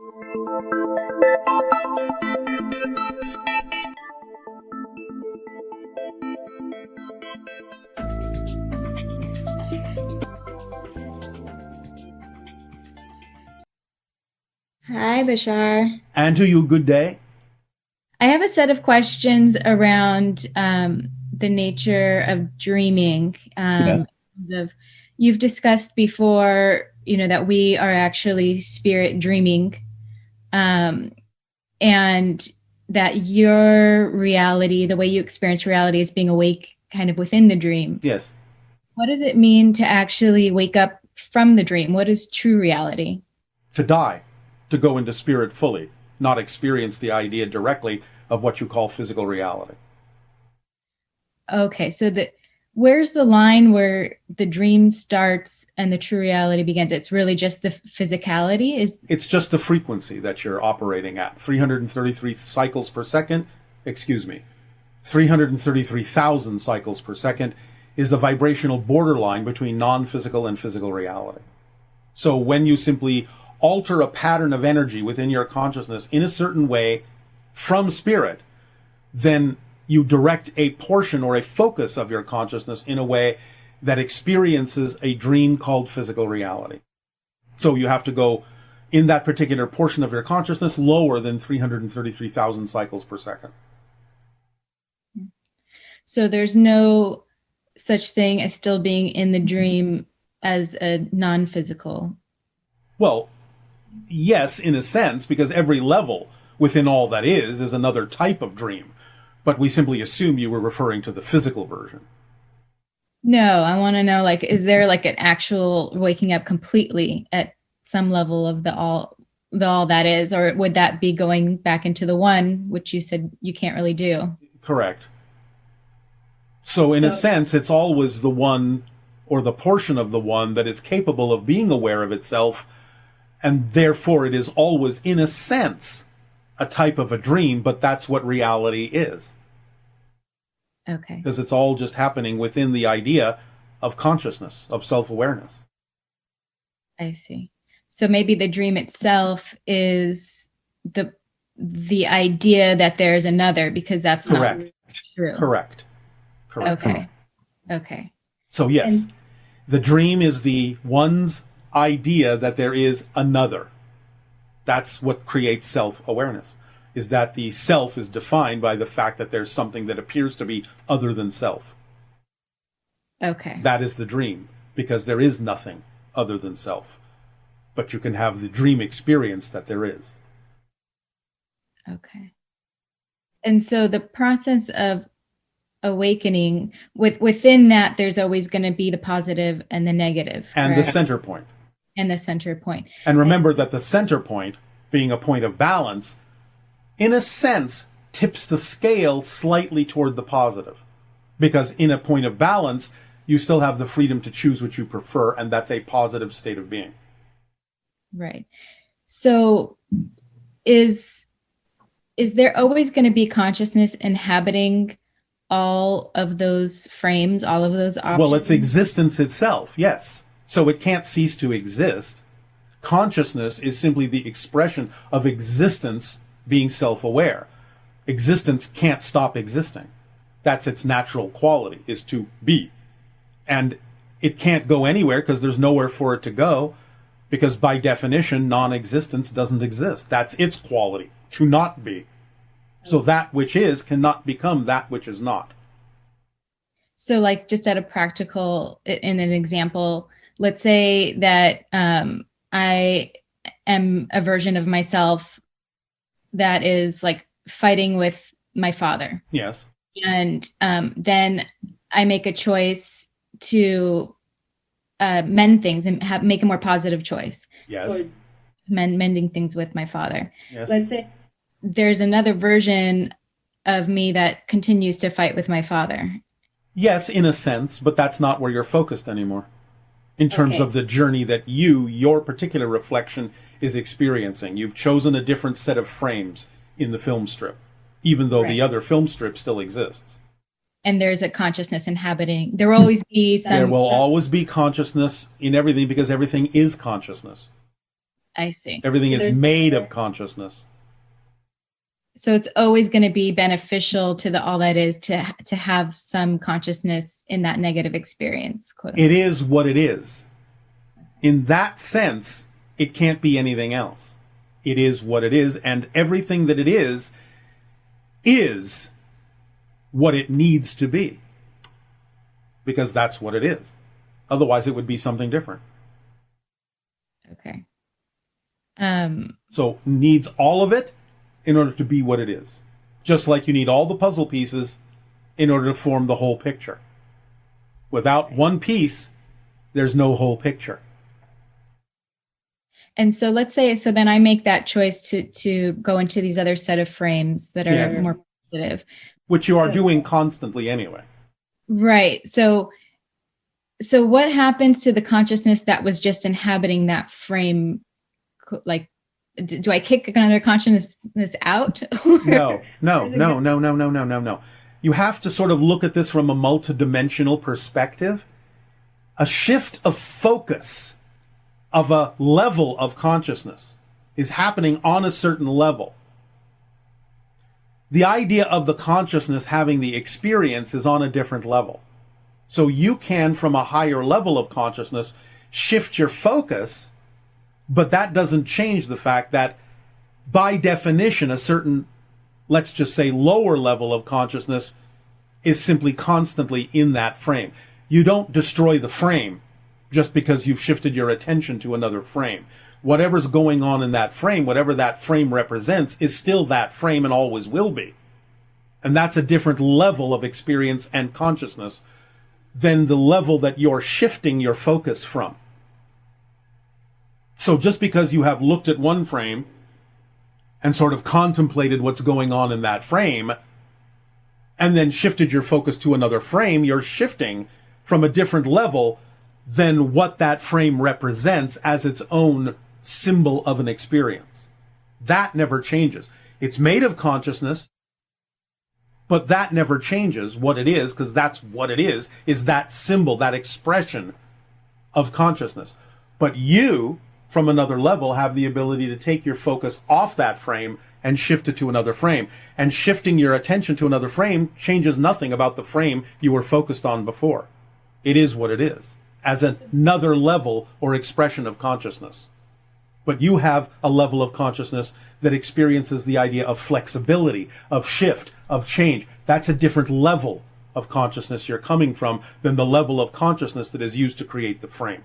Hi, Bashar. And to you, good day. I have a set of questions around the nature of dreaming. Yes. Of you've discussed before, that we are actually spirit dreaming, um, and that your reality, the way you experience reality, is being awake, kind of within the dream. Yes. What does it mean to actually wake up from the dream? What is true reality? To die, to go into spirit fully, not experience the idea directly of what you call physical reality. Okay, so where's the line where the dream starts and the true reality begins? It's really just the physicality? It's just the frequency that you're operating at. 333 cycles per second, excuse me, 333,000 cycles per second is the vibrational borderline between non-physical and physical reality. So when you simply alter a pattern of energy within your consciousness in a certain way from spirit, then you direct a portion or a focus of your consciousness in a way that experiences a dream called physical reality. So you have to go in that particular portion of your consciousness lower than 333,000 cycles per second. So there's no such thing as still being in the dream as a non-physical. Well, yes, in a sense, because every level within all that is another type of dream. But we simply assume you were referring to the physical version. No, I want to know, is there an actual waking up completely at some level of the all that is, or would that be going back into the one, which you said you can't really do? Correct. So in a sense, it's always the one or the portion of the one that is capable of being aware of itself, and therefore it is always, in a sense, a type of a dream, but that's what reality is. Okay. Because it's all just happening within the idea of consciousness, of self-awareness. I see. So maybe the dream itself is the idea that there's another, because that's Correct. not true. Correct. Okay. Okay. So yes, the dream is the one's idea that there is another. That's what creates self-awareness, is that the self is defined by the fact that there's something that appears to be other than self. Okay. That is the dream, because there is nothing other than self. But you can have the dream experience that there is. Okay. And so the process of awakening, within that, there's always going to be the positive and the negative. And correct? the center point. And the center point. And remember that the center point, being a point of balance, in a sense, tips the scale slightly toward the positive. Because in a point of balance, you still have the freedom to choose what you prefer, and that's a positive state of being. Right. So is there always going to be consciousness inhabiting all of those frames, all of those options? Well, it's existence itself, yes. So it can't cease to exist. Consciousness is simply the expression of existence being self-aware. Existence can't stop existing. That's its natural quality, is to be. And it can't go anywhere because there's nowhere for it to go, because by definition, non-existence doesn't exist. That's its quality, to not be. So that which is cannot become that which is not. So just at a practical, in an example, let's say that I am a version of myself that is fighting with my father. Yes. And then I make a choice to mend things and make a more positive choice. Yes. Mending things with my father. Yes. Let's say there's another version of me that continues to fight with my father. Yes, in a sense, but that's not where you're focused anymore. In terms of the journey that your particular reflection is experiencing. You've chosen a different set of frames in the film strip, even though the other film strip still exists. And there's a consciousness inhabiting. There will always be some... There will always be consciousness in everything, because everything is consciousness. I see. Everything is made of consciousness. So it's always going to be beneficial to the all that is to have some consciousness in that negative experience. It is what it is. In that sense, it can't be anything else. It is what it is, and everything that it is what it needs to be. Because that's what it is. Otherwise, it would be something different. Okay. So needs all of it in order to be what it is. Just like you need all the puzzle pieces in order to form the whole picture. Without one piece, there's no whole picture. And so let's say, so then I make that choice to go into these other set of frames that are more positive. Which you are doing constantly anyway. Right. So what happens to the consciousness that was just inhabiting that frame? Like, do I kick another consciousness out? No. You have to sort of look at this from a multidimensional perspective. A shift of focus of a level of consciousness is happening on a certain level. The idea of the consciousness having the experience is on a different level. So you can, from a higher level of consciousness, shift your focus, but that doesn't change the fact that, by definition, a certain, let's just say, lower level of consciousness is simply constantly in that frame. You don't destroy the frame just because you've shifted your attention to another frame. Whatever's going on in that frame, whatever that frame represents, is still that frame and always will be. And that's a different level of experience and consciousness than the level that you're shifting your focus from. So just because you have looked at one frame and sort of contemplated what's going on in that frame, and then shifted your focus to another frame, you're shifting from a different level than what that frame represents as its own symbol of an experience. That never changes. It's made of consciousness, but that never changes what it is, because that's what it is that symbol, that expression of consciousness. But you, from another level, have the ability to take your focus off that frame and shift it to another frame. And shifting your attention to another frame changes nothing about the frame you were focused on before. It is what it is, as another level or expression of consciousness. But you have a level of consciousness that experiences the idea of flexibility, of shift, of change. That's a different level of consciousness you're coming from than the level of consciousness that is used to create the frame.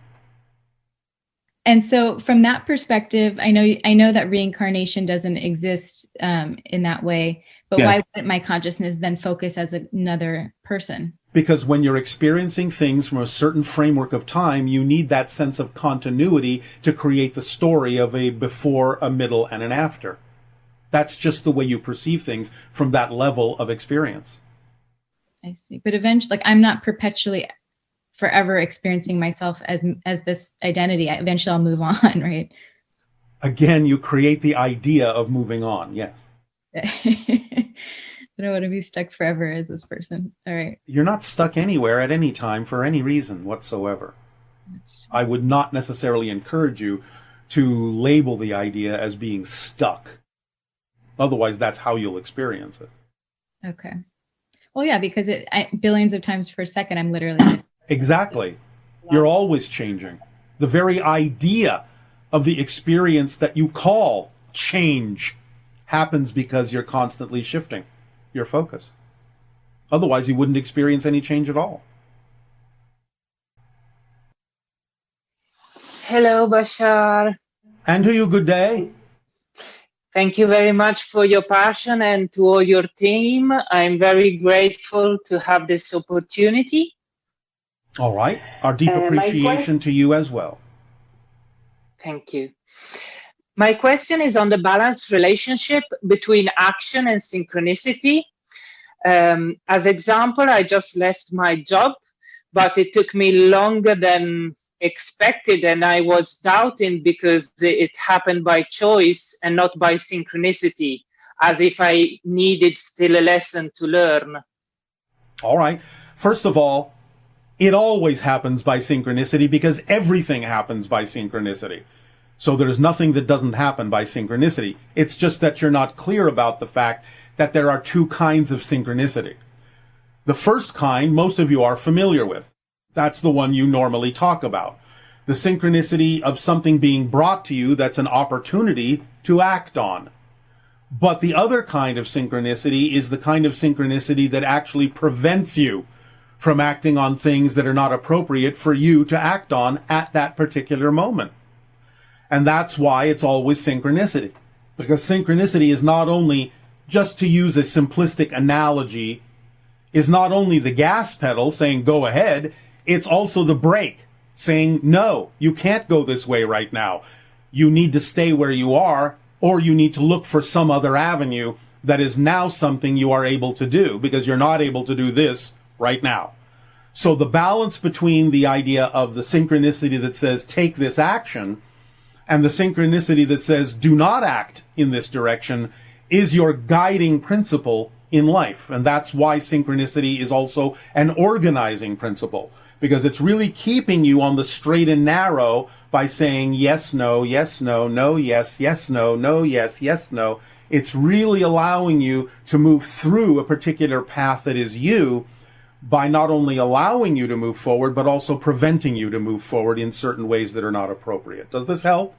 And so from that perspective, I know that reincarnation doesn't exist in that way, but yes. Why wouldn't my consciousness then focus as another person? Because when you're experiencing things from a certain framework of time, you need that sense of continuity to create the story of a before, a middle, and an after. That's just the way you perceive things from that level of experience. I see. But eventually, I'm not perpetually forever experiencing myself as this identity. Eventually I'll move on, right? Again, you create the idea of moving on, yes. I don't want to be stuck forever as this person. All right. You're not stuck anywhere at any time for any reason whatsoever. I would not necessarily encourage you to label the idea as being stuck. Otherwise, that's how you'll experience it. Okay. Well, yeah, because billions of times per second, I'm literally... Exactly. You're always changing. The very idea of the experience that you call change happens because you're constantly shifting your focus. Otherwise, you wouldn't experience any change at all. Hello, Bashar. And to you, good day. Thank you very much for your passion, and to all your team. I'm very grateful to have this opportunity. All right. Our deep appreciation to you as well. Thank you. My question is on the balanced relationship between action and synchronicity. As example, I just left my job, but it took me longer than expected, and I was doubting because it happened by choice and not by synchronicity, as if I needed still a lesson to learn. All right. First of all, it always happens by synchronicity because everything happens by synchronicity. So there's nothing that doesn't happen by synchronicity. It's just that you're not clear about the fact that there are two kinds of synchronicity. The first kind, most of you are familiar with. That's the one you normally talk about. The synchronicity of something being brought to you that's an opportunity to act on. But the other kind of synchronicity is the kind of synchronicity that actually prevents you from acting on things that are not appropriate for you to act on at that particular moment. And that's why it's always synchronicity. Because synchronicity is not only, just to use a simplistic analogy, is not only the gas pedal saying go ahead, it's also the brake saying no, you can't go this way right now. You need to stay where you are, or you need to look for some other avenue that is now something you are able to do, because you're not able to do this right now. So the balance between the idea of the synchronicity that says take this action and the synchronicity that says do not act in this direction is your guiding principle in life. And that's why synchronicity is also an organizing principle, because it's really keeping you on the straight and narrow by saying yes, no, no, yes, no, no, yes, no. It's really allowing you to move through a particular path that is you, by not only allowing you to move forward, but also preventing you to move forward in certain ways that are not appropriate. Does this help?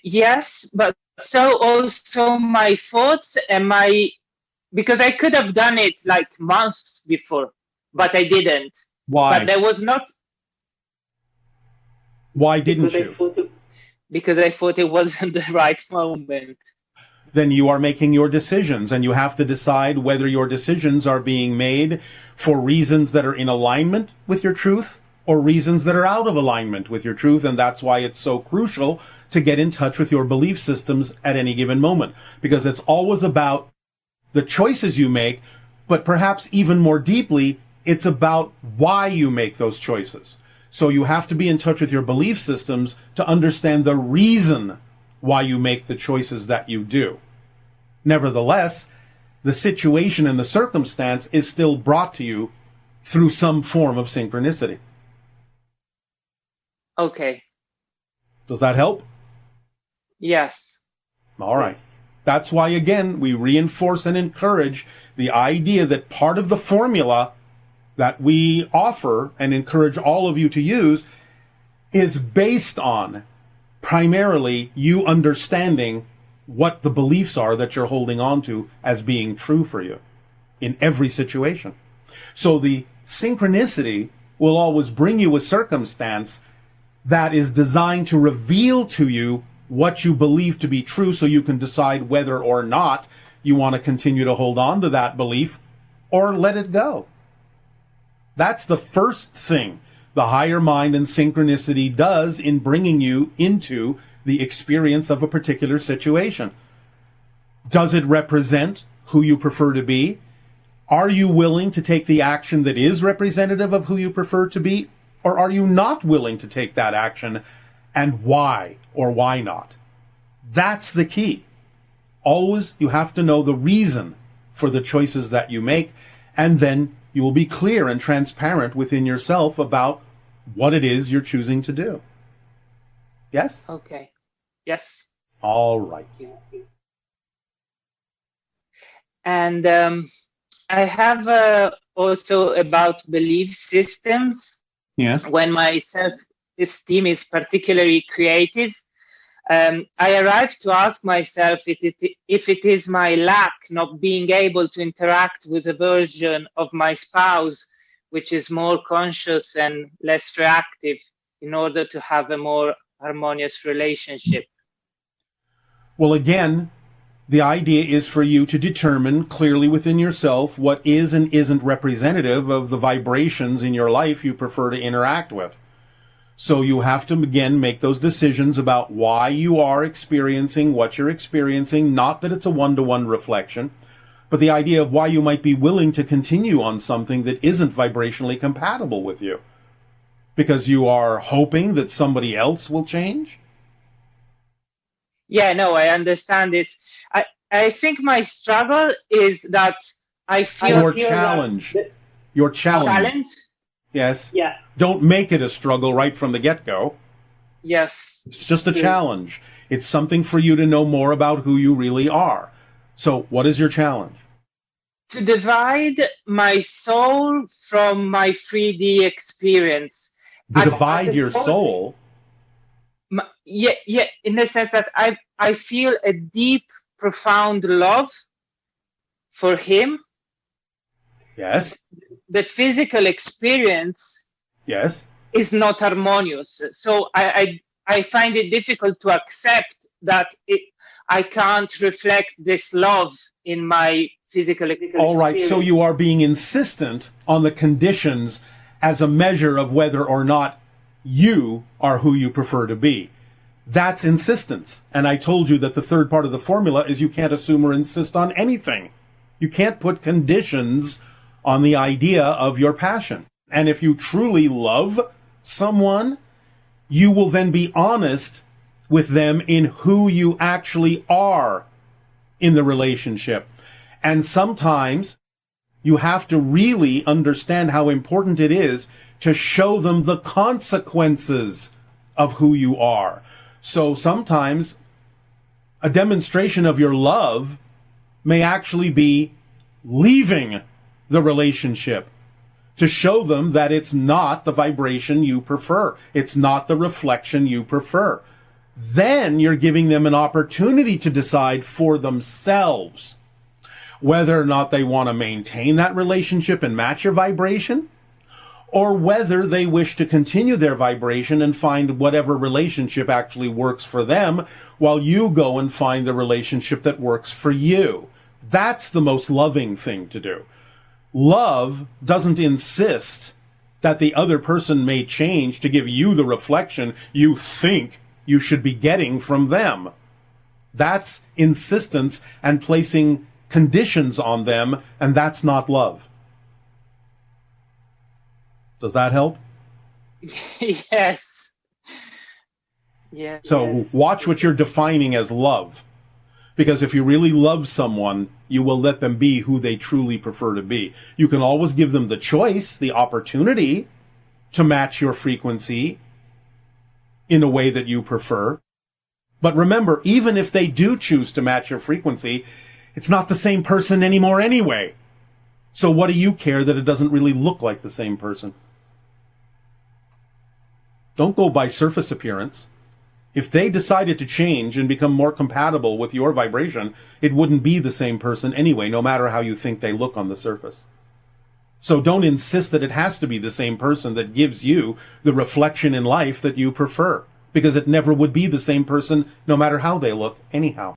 Yes, but so also my thoughts and because I could have done it like months before, but I didn't. Why? But there was not. Why didn't you? Because I thought it wasn't the right moment. Then you are making your decisions, and you have to decide whether your decisions are being made for reasons that are in alignment with your truth or reasons that are out of alignment with your truth. And that's why it's so crucial to get in touch with your belief systems at any given moment, because it's always about the choices you make, but perhaps even more deeply, it's about why you make those choices. So you have to be in touch with your belief systems to understand the reason why you make the choices that you do. Nevertheless, the situation and the circumstance is still brought to you through some form of synchronicity. Okay. Does that help? Yes. All right. Yes. That's why, again, we reinforce and encourage the idea that part of the formula that we offer and encourage all of you to use is based on primarily you understanding what the beliefs are that you're holding on to as being true for you in every situation. So the synchronicity will always bring you a circumstance that is designed to reveal to you what you believe to be true, so you can decide whether or not you want to continue to hold on to that belief or let it go. That's the first thing the higher mind and synchronicity does in bringing you into the experience of a particular situation. Does it represent who you prefer to be? Are you willing to take the action that is representative of who you prefer to be? Or are you not willing to take that action, and why or why not? That's the key. Always you have to know the reason for the choices that you make, and then you will be clear and transparent within yourself about what it is you're choosing to do. Yes? Okay. Yes. All right. And I have also about belief systems. Yes. When my self-esteem is particularly creative, I arrive to ask myself if it is my lack not being able to interact with a version of my spouse which is more conscious and less reactive in order to have a more harmonious relationship. Well, again, the idea is for you to determine clearly within yourself what is and isn't representative of the vibrations in your life you prefer to interact with. So you have to, again, make those decisions about why you are experiencing what you're experiencing, not that it's a one-to-one reflection, but the idea of why you might be willing to continue on something that isn't vibrationally compatible with you. Because you are hoping that somebody else will change? Yeah, no, I understand it. I think my struggle is that I feel... Your challenge. Challenge? Yes. Yeah. Don't make it a struggle right from the get-go. Yes. It's just a challenge. It's something for you to know more about who you really are. So what is your challenge? To divide my soul from my 3D experience. To divide your soul? Yeah, in the sense that I feel a deep, profound love for him. Yes. The physical experience, yes, is not harmonious. So I find it difficult to accept that I can't reflect this love in my physical experience. All right, so you are being insistent on the conditions as a measure of whether or not you are who you prefer to be. That's insistence. And I told you that the third part of the formula is you can't assume or insist on anything. You can't put conditions on the idea of your passion. And if you truly love someone, you will then be honest with them in who you actually are in the relationship. And sometimes you have to really understand how important it is to show them the consequences of who you are. So sometimes a demonstration of your love may actually be leaving the relationship to show them that it's not the vibration you prefer. It's not the reflection you prefer. Then you're giving them an opportunity to decide for themselves whether or not they want to maintain that relationship and match your vibration, or whether they wish to continue their vibration and find whatever relationship actually works for them while you go and find the relationship that works for you. That's the most loving thing to do. Love doesn't insist that the other person may change to give you the reflection you think you should be getting from them. That's insistence and placing conditions on them, and that's not love. Does that help? Yes. Yeah. So watch what you're defining as love. Because if you really love someone, you will let them be who they truly prefer to be. You can always give them the choice, the opportunity to match your frequency in a way that you prefer. But remember, even if they do choose to match your frequency, it's not the same person anymore anyway. So what do you care that it doesn't really look like the same person? Don't go by surface appearance. If they decided to change and become more compatible with your vibration, it wouldn't be the same person anyway, no matter how you think they look on the surface. So don't insist that it has to be the same person that gives you the reflection in life that you prefer, because it never would be the same person no matter how they look anyhow.